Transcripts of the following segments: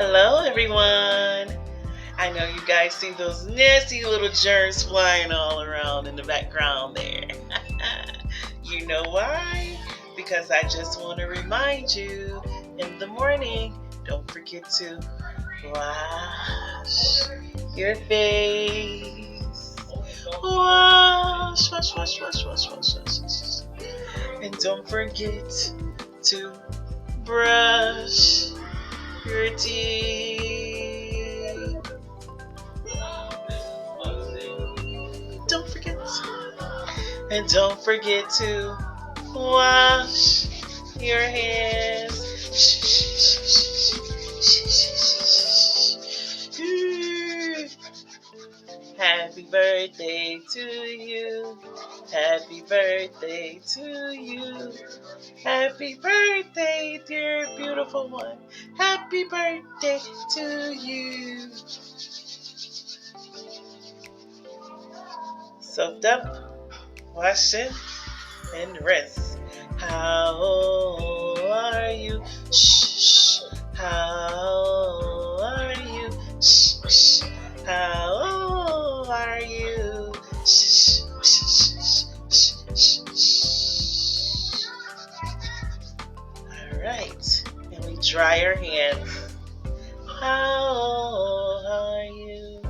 Hello, everyone. I know you guys see those nasty little germs flying all around in the background there. You know why? Because I just want to remind you in the morning, don't forget to wash your face. Wash. And don't forget to brush your teeth. Don't forget. And don't forget to wash your hands. Happy birthday to you. Happy birthday to you. Happy birthday, dear beautiful one. Happy birthday to you. Soaked up, washing, and rinse. How are you? Shh. How are you? Shh. How are you? Shh. All right, and we dry our hands. How are you?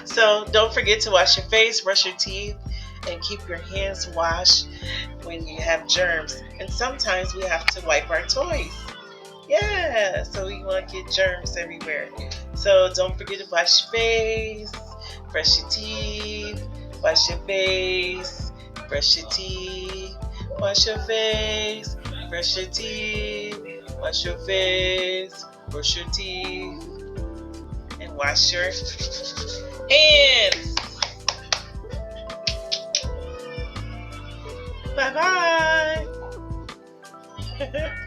So don't forget to wash your face, brush your teeth, and keep your hands washed when you have germs. And sometimes we have to wipe our toys. Yeah, so we want to get germs everywhere. So don't forget to wash your face, brush your teeth, wash your face, brush your teeth, wash your face, brush your teeth, wash your face, brush your teeth, and wash your hands. Bye bye.